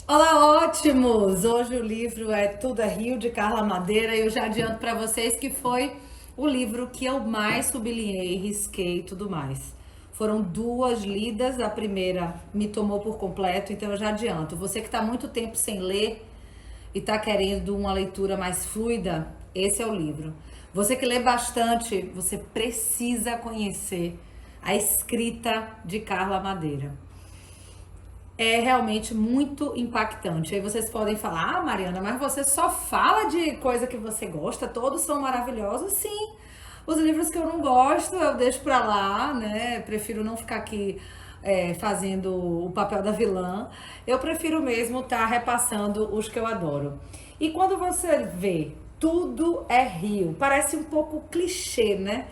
Olá, ótimos! Hoje o livro é Tudo é Rio, de Carla Madeira, e eu já adianto para vocês que foi o livro que eu mais sublinhei, risquei e tudo mais. Foram duas lidas, a primeira me tomou por completo, então eu já adianto. Você que está muito tempo sem ler e está querendo uma leitura mais fluida, esse é o livro. Você que lê bastante, você precisa conhecer a escrita de Carla Madeira. É realmente muito impactante. Aí vocês podem falar: ah, Mariana, mas você só fala de coisa que você gosta, todos são maravilhosos. Sim, os livros que eu não gosto eu deixo pra lá, né? Prefiro não ficar aqui fazendo o papel da vilã. Eu prefiro mesmo estar repassando os que eu adoro. E quando você vê Tudo é Rio, parece um pouco clichê, né?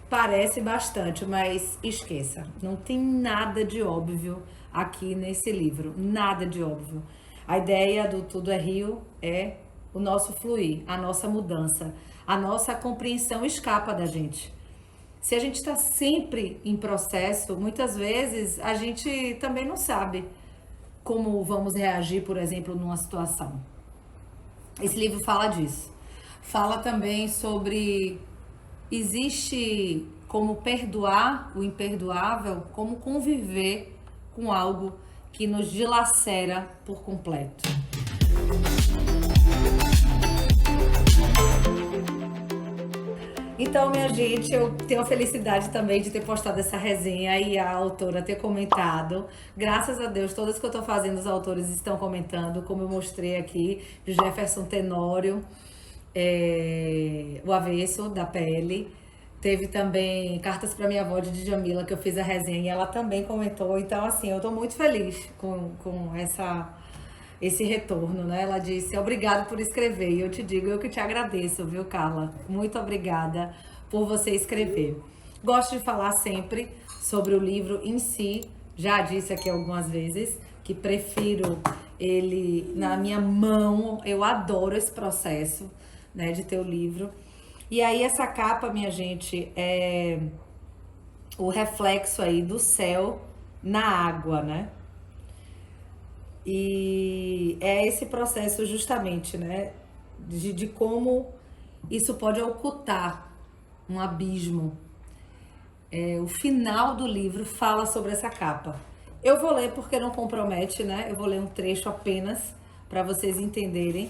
Parece bastante, mas esqueça, não tem nada de óbvio aqui nesse livro, nada de óbvio. A ideia do Tudo é Rio é o nosso fluir, a nossa mudança, a nossa compreensão escapa da gente. Se a gente está sempre em processo, muitas vezes a gente também não sabe como vamos reagir, por exemplo, numa situação. Esse livro fala disso. Fala também sobre existe como perdoar o imperdoável, como conviver com algo que nos dilacera por completo. Então, minha gente, eu tenho a felicidade também de ter postado essa resenha e a autora ter comentado. Graças a Deus, todas que eu tô fazendo, os autores estão comentando, como eu mostrei aqui, de Jefferson Tenório, O Avesso, da Pele. Teve também Cartas para Minha Avó, de Djamila, que eu fiz a resenha e ela também comentou. Então, assim, eu tô muito feliz com esse retorno, né? Ela disse, obrigado por escrever. E eu te digo, eu que te agradeço, viu, Carla? Muito obrigada por você escrever. Gosto de falar sempre sobre o livro em si. Já disse aqui algumas vezes que prefiro ele na minha mão. Eu adoro esse processo, né, de ter o livro. E aí essa capa, minha gente, é o reflexo aí do céu na água, né? E é esse processo justamente, né, de como isso pode ocultar um abismo. O final do livro fala sobre essa capa. Eu vou ler porque não compromete, né? Eu vou ler um trecho apenas para vocês entenderem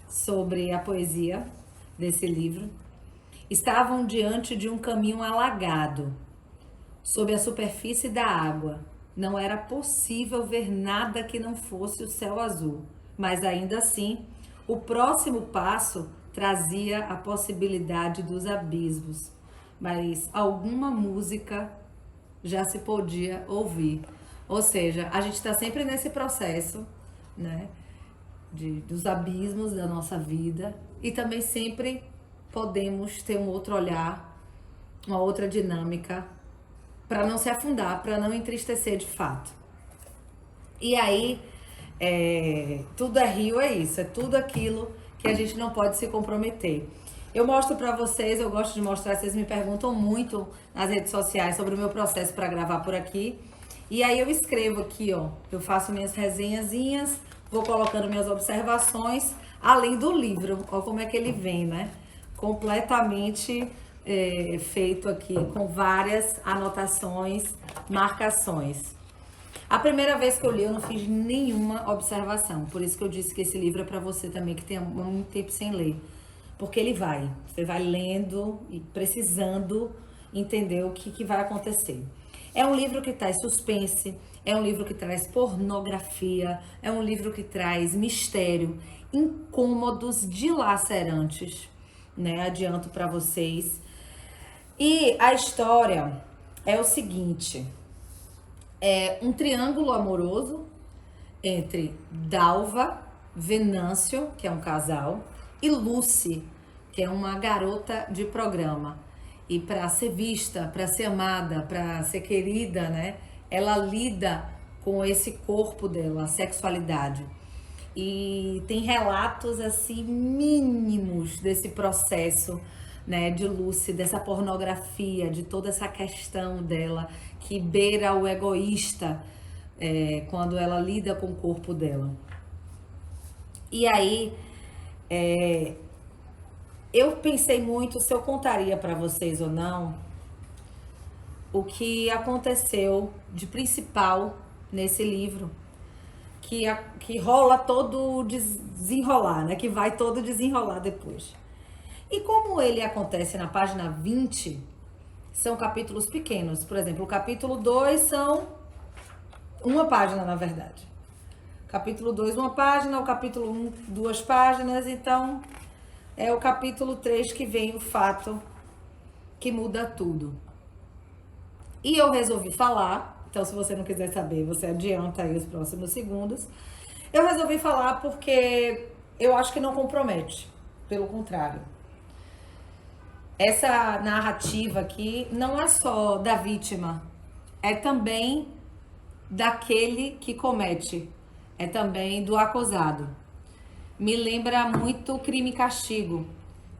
sobre a poesia desse livro. Estavam diante de um caminho alagado, sob a superfície da água. Não era possível ver nada que não fosse o céu azul, mas ainda assim, o próximo passo trazia a possibilidade dos abismos. Mas alguma música já se podia ouvir. Ou seja, a gente está sempre nesse processo, né, dos abismos da nossa vida e também sempre podemos ter um outro olhar, uma outra dinâmica para não se afundar, para não entristecer de fato. E aí, tudo é rio, é isso, é tudo aquilo que a gente não pode se comprometer. Eu mostro para vocês, eu gosto de mostrar, vocês me perguntam muito nas redes sociais sobre o meu processo para gravar por aqui. E aí eu escrevo aqui, ó, eu faço minhas resenhazinhas, vou colocando minhas observações, além do livro, ó como é que ele vem, né? Completamente feito aqui com várias anotações, marcações. A primeira vez que eu li, eu não fiz nenhuma observação. Por isso que eu disse que esse livro é para você também que tem muito tempo sem ler. Porque ele vai. Você vai lendo e precisando entender o que vai acontecer. É um livro que traz suspense, é um livro que traz pornografia, é um livro que traz mistério, incômodos dilacerantes, né? Adianto para vocês. E a história é o seguinte: é um triângulo amoroso entre Dalva, Venâncio, que é um casal, e Lucy, que é uma garota de programa. E para ser vista, para ser amada, para ser querida, né? Ela lida com esse corpo dela, a sexualidade. E tem relatos assim mínimos desse processo, né, de Lucy, dessa pornografia, de toda essa questão dela que beira o egoísta quando ela lida com o corpo dela. E aí, eu pensei muito se eu contaria para vocês ou não o que aconteceu de principal nesse livro, que rola todo desenrolar, né? Que vai todo desenrolar depois. E como ele acontece na página 20, são capítulos pequenos. Por exemplo, o capítulo 2 são uma página, na verdade. Capítulo 2, uma página, o capítulo 1, 2 páginas, então é o capítulo 3 que vem o fato que muda tudo. E eu resolvi falar, então se você não quiser saber, você adianta aí os próximos segundos. Eu resolvi falar porque eu acho que não compromete, pelo contrário. Essa narrativa aqui não é só da vítima, é também daquele que comete, é também do acusado. Me lembra muito Crime e Castigo,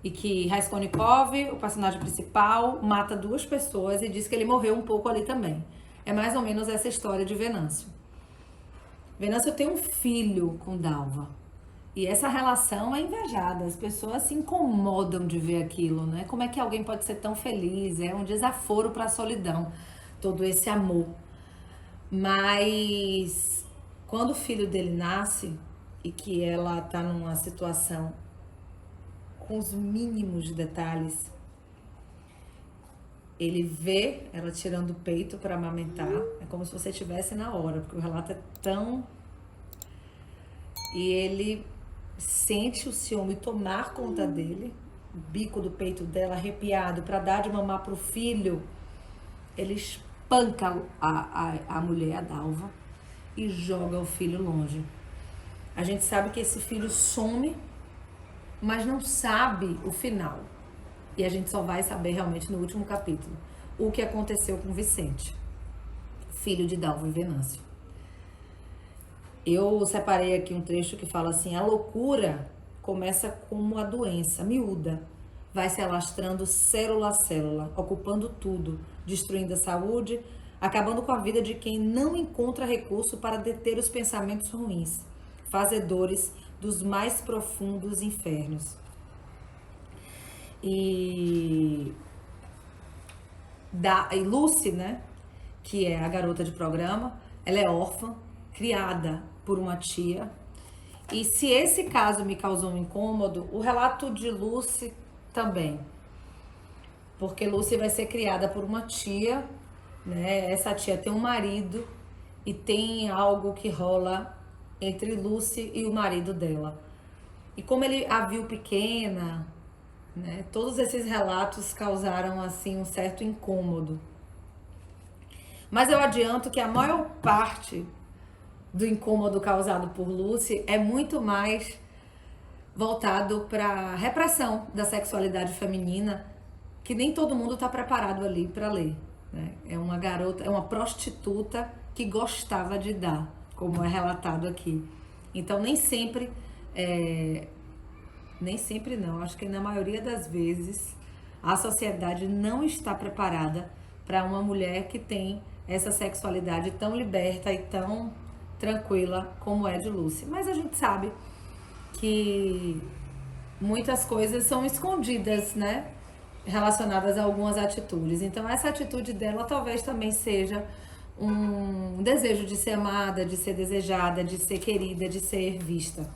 e que Raskolnikov, o personagem principal, mata 2 pessoas e diz que ele morreu um pouco ali também. É mais ou menos essa história de Venâncio. Venâncio tem um filho com Dalva. E essa relação é invejada. As pessoas se incomodam de ver aquilo, né? Como é que alguém pode ser tão feliz? É um desaforo para a solidão, todo esse amor. Mas quando o filho dele nasce e que ela tá numa situação com os mínimos de detalhes, ele vê ela tirando o peito para amamentar, é como se você estivesse na hora, porque o relato é tão... E ele sente o ciúme tomar conta dele, o bico do peito dela arrepiado para dar de mamar pro filho. Ele espanca a mulher, a Dalva, e joga o filho longe. A gente sabe que esse filho some, mas não sabe o final. E a gente só vai saber realmente no último capítulo o que aconteceu com Vicente, filho de Dalva e Venâncio. Eu separei aqui um trecho que fala assim: a loucura começa como a doença miúda, vai se alastrando célula a célula, ocupando tudo, destruindo a saúde, acabando com a vida de quem não encontra recurso para deter os pensamentos ruins, fazedores dos mais profundos infernos. E Lucy, né, que é a garota de programa, ela é órfã, criada por uma tia. E se esse caso me causou um incômodo, o relato de Lucy também. Porque Lucy vai ser criada por uma tia, né? Essa tia tem um marido e tem algo que rola entre Lucy e o marido dela. E como ele a viu pequena, né? Todos esses relatos causaram assim um certo incômodo. Mas eu adianto que a maior parte do incômodo causado por Lucy é muito mais voltado para a repressão da sexualidade feminina, que nem todo mundo está preparado ali para ler, né? É uma garota, é uma prostituta que gostava de dar, como é relatado aqui. Então nem sempre não, acho que na maioria das vezes a sociedade não está preparada para uma mulher que tem essa sexualidade tão liberta e tão tranquila como é de Lucy. Mas a gente sabe que muitas coisas são escondidas, né? Relacionadas a algumas atitudes. Então essa atitude dela talvez também seja um desejo de ser amada, de ser desejada, de ser querida, de ser vista.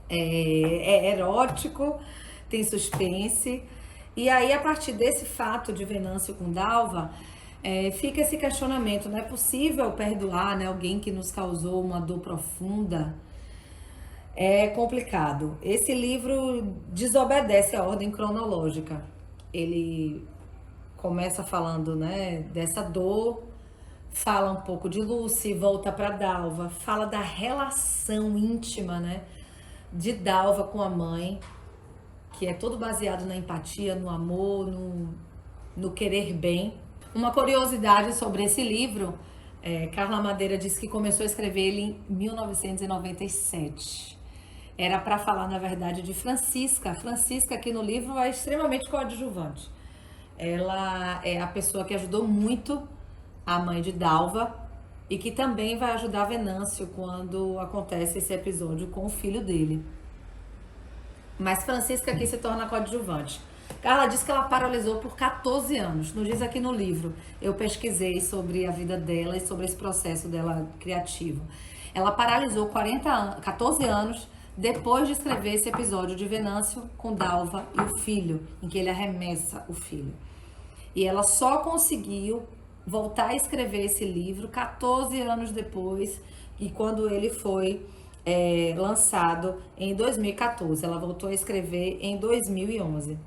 É erótico, tem suspense. E aí, a partir desse fato de Venâncio com Dalva, fica esse questionamento: não é possível perdoar, né, alguém que nos causou uma dor profunda? É complicado. Esse livro desobedece a ordem cronológica. Ele começa falando, né, dessa dor, fala um pouco de Lucy, volta para Dalva, fala da relação íntima, né, de Dalva com a mãe, que é todo baseado na empatia, no amor, no querer bem. Uma curiosidade sobre esse livro, Carla Madeira disse que começou a escrever ele em 1997. Era para falar, na verdade, de Francisca. Francisca, aqui no livro, é extremamente coadjuvante. Ela é a pessoa que ajudou muito a mãe de Dalva e que também vai ajudar Venâncio quando acontece esse episódio com o filho dele. Mas Francisca aqui se torna coadjuvante. Carla diz que ela paralisou por 14 anos. Nos diz aqui no livro. Eu pesquisei sobre a vida dela e sobre esse processo dela criativo. Ela paralisou 14 anos depois de escrever esse episódio de Venâncio com Dalva e o filho, em que ele arremessa o filho. E ela só conseguiu voltar a escrever esse livro 14 anos depois, e quando ele foi lançado em 2014. Ela voltou a escrever em 2011.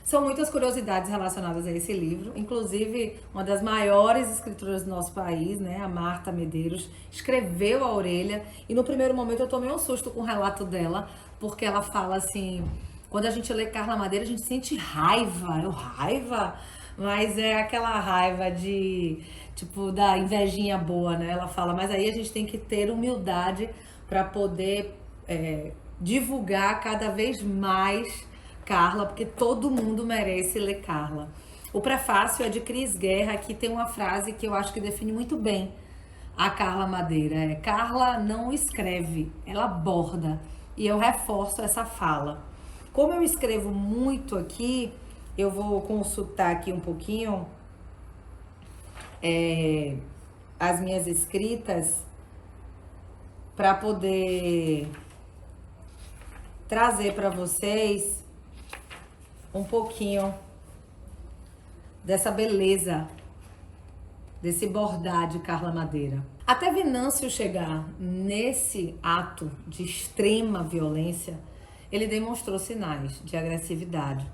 São muitas curiosidades relacionadas a esse livro, inclusive uma das maiores escritoras do nosso país, né, a Marta Medeiros, escreveu A Orelha, e no primeiro momento eu tomei um susto com o relato dela, porque ela fala assim, quando a gente lê Carla Madeira, a gente sente raiva, raiva, mas é aquela raiva de, tipo, da invejinha boa, né, ela fala, mas aí a gente tem que ter humildade para poder divulgar cada vez mais Carla, porque todo mundo merece ler Carla. O prefácio é de Cris Guerra, que tem uma frase que eu acho que define muito bem a Carla Madeira. Carla não escreve, ela borda. E eu reforço essa fala. Como eu escrevo muito aqui, eu vou consultar aqui um pouquinho as minhas escritas para poder trazer para vocês um pouquinho dessa beleza, desse bordar de Carla Madeira. Até Venâncio chegar nesse ato de extrema violência, ele demonstrou sinais de agressividade.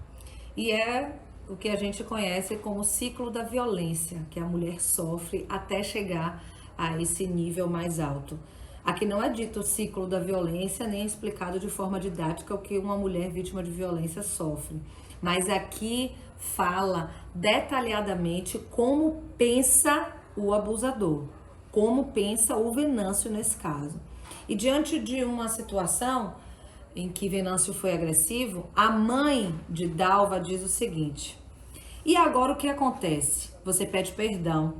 E é o que a gente conhece como ciclo da violência, que a mulher sofre até chegar a esse nível mais alto. Aqui não é dito o ciclo da violência, nem é explicado de forma didática o que uma mulher vítima de violência sofre. Mas aqui fala detalhadamente como pensa o abusador, como pensa o Venâncio nesse caso. E diante de uma situação em que Venâncio foi agressivo, a mãe de Dalva diz o seguinte: e agora o que acontece? Você pede perdão.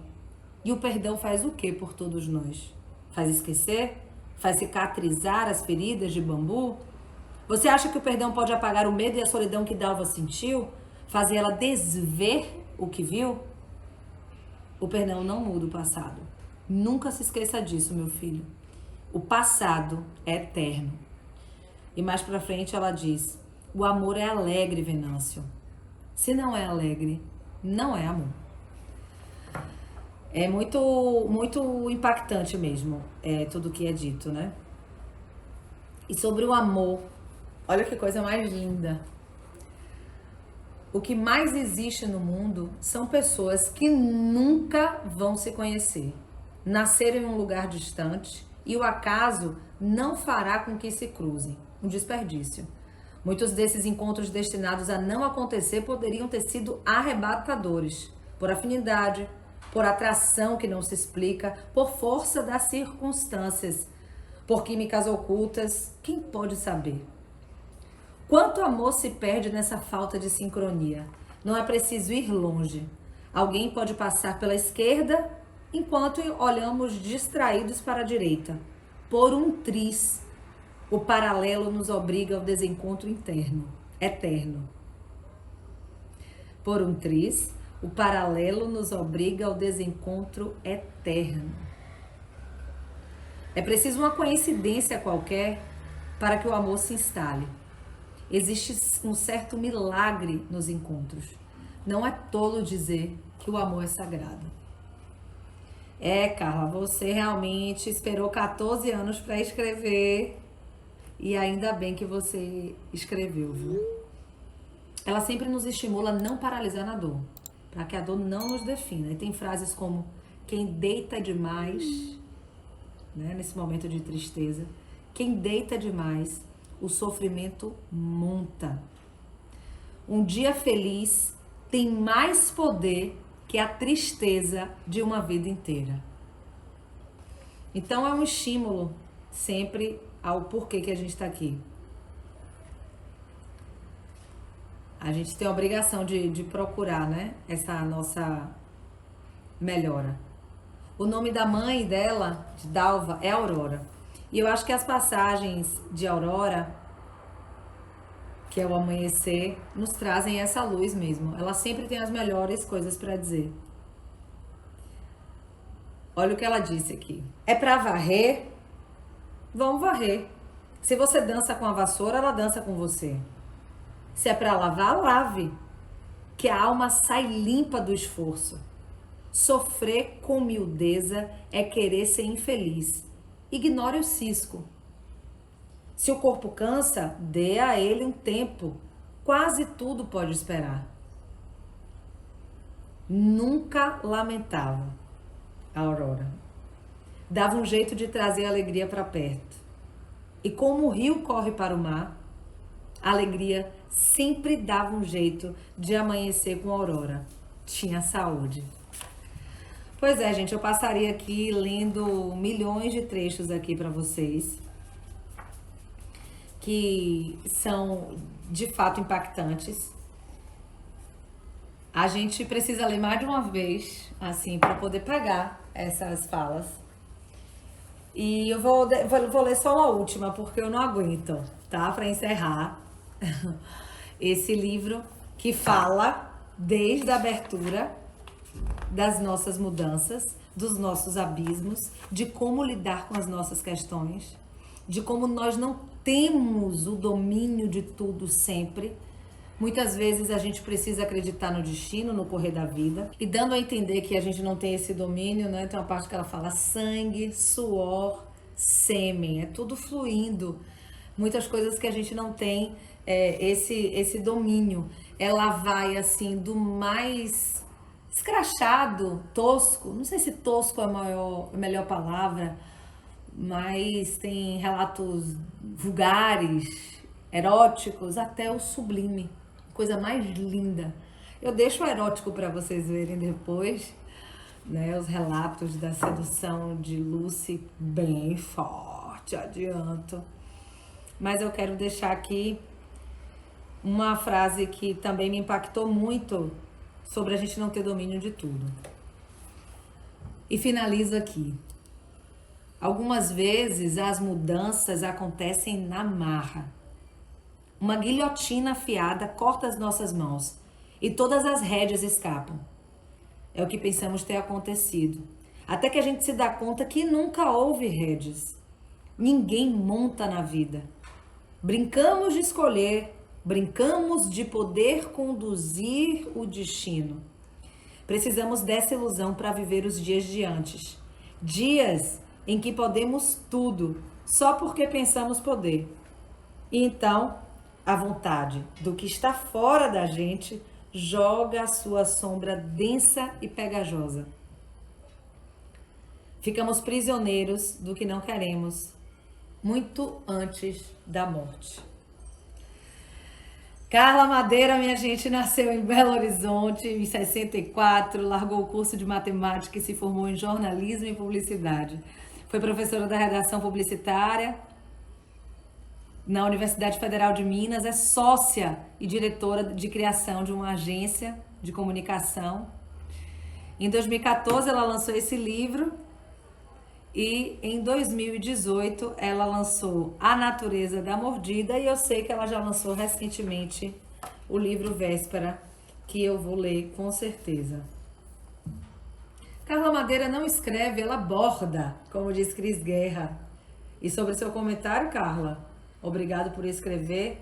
E o perdão faz o que por todos nós? Faz esquecer? Faz cicatrizar as feridas de bambu? Você acha que o perdão pode apagar o medo e a solidão que Dalva sentiu? Fazer ela desver o que viu? O perdão não muda o passado. Nunca se esqueça disso, meu filho. O passado é eterno. E mais pra frente ela diz: o amor é alegre, Venâncio. Se não é alegre, não é amor. É muito impactante mesmo, tudo que é dito, né? E sobre o amor, olha que coisa mais linda. O que mais existe no mundo são pessoas que nunca vão se conhecer. Nasceram em um lugar distante e o acaso não fará com que se cruzem. Um desperdício. Muitos desses encontros destinados a não acontecer poderiam ter sido arrebatadores, por afinidade, por atração que não se explica, por força das circunstâncias, por químicas ocultas, quem pode saber? Quanto amor se perde nessa falta de sincronia? Não é preciso ir longe. Alguém pode passar pela esquerda enquanto olhamos distraídos para a direita. Por um triz, o paralelo nos obriga ao desencontro interno, eterno. Por um triz, o paralelo nos obriga ao desencontro eterno. É preciso uma coincidência qualquer para que o amor se instale. Existe um certo milagre nos encontros. Não é tolo dizer que o amor é sagrado. Carla, você realmente esperou 14 anos para escrever e ainda bem que você escreveu, viu? Ela sempre nos estimula a não paralisar na dor, para que a dor não nos defina. E tem frases como: quem deita demais, né, nesse momento de tristeza, quem deita demais, o sofrimento monta. Um dia feliz tem mais poder que a tristeza de uma vida inteira. Então é um estímulo sempre ao porquê que a gente está aqui. A gente tem a obrigação de procurar, né, essa nossa melhora. O nome da mãe dela, de Dalva, é Aurora. E eu acho que as passagens de Aurora, que é o amanhecer, nos trazem essa luz mesmo. Ela sempre tem as melhores coisas para dizer. Olha o que ela disse aqui. É para varrer? Vamos varrer. Se você dança com a vassoura, ela dança com você. Se é para lavar, lave. Que a alma sai limpa do esforço. Sofrer com miudeza é querer ser infeliz. Ignore o cisco. Se o corpo cansa, dê a ele um tempo. Quase tudo pode esperar. Nunca lamentava a Aurora. Dava um jeito de trazer a alegria para perto. E como o rio corre para o mar, a alegria sempre dava um jeito de amanhecer com a Aurora. Tinha saúde. Pois é, gente, eu passaria aqui lendo milhões de trechos aqui para vocês, que são de fato impactantes. A gente precisa ler mais de uma vez, assim, para poder pegar essas falas. E eu vou ler só uma última, porque eu não aguento, tá? Para encerrar esse livro que fala desde a abertura das nossas mudanças, dos nossos abismos, de como lidar com as nossas questões, de como nós não temos o domínio de tudo sempre. Muitas vezes a gente precisa acreditar no destino, no correr da vida, e dando a entender que a gente não tem esse domínio, né? Tem uma parte que ela fala sangue, suor, sêmen, é tudo fluindo. Muitas coisas que a gente não tem esse domínio. Ela vai assim do mais escrachado, tosco, não sei se tosco é a melhor palavra, mas tem relatos vulgares, eróticos, até o sublime, coisa mais linda. Eu deixo o erótico para vocês verem depois, né? Os relatos da sedução de Lucy, bem forte, adianto. Mas eu quero deixar aqui uma frase que também me impactou muito sobre a gente não ter domínio de tudo. E finalizo aqui. Algumas vezes as mudanças acontecem na marra. Uma guilhotina afiada corta as nossas mãos e todas as rédeas escapam. É o que pensamos ter acontecido. Até que a gente se dá conta que nunca houve rédeas. Ninguém monta na vida. Brincamos de escolher, brincamos de poder conduzir o destino. Precisamos dessa ilusão para viver os dias de antes. Dias em que podemos tudo, só porque pensamos poder. E então, a vontade do que está fora da gente joga a sua sombra densa e pegajosa. Ficamos prisioneiros do que não queremos, muito antes da morte. Carla Madeira, minha gente, nasceu em Belo Horizonte em 64, largou o curso de matemática e se formou em jornalismo e publicidade. Foi professora da redação publicitária na Universidade Federal de Minas, é sócia e diretora de criação de uma agência de comunicação. Em 2014 ela lançou esse livro e em 2018 ela lançou A Natureza da Mordida, e eu sei que ela já lançou recentemente o livro Véspera, que eu vou ler com certeza. Carla Madeira não escreve, ela borda, como diz Cris Guerra. E sobre seu comentário, Carla, obrigado por escrever.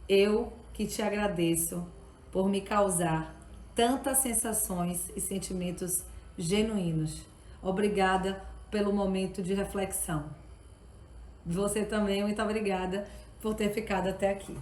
Eu que te agradeço por me causar tantas sensações e sentimentos genuínos. Obrigada pelo momento de reflexão. Você também, muito obrigada por ter ficado até aqui.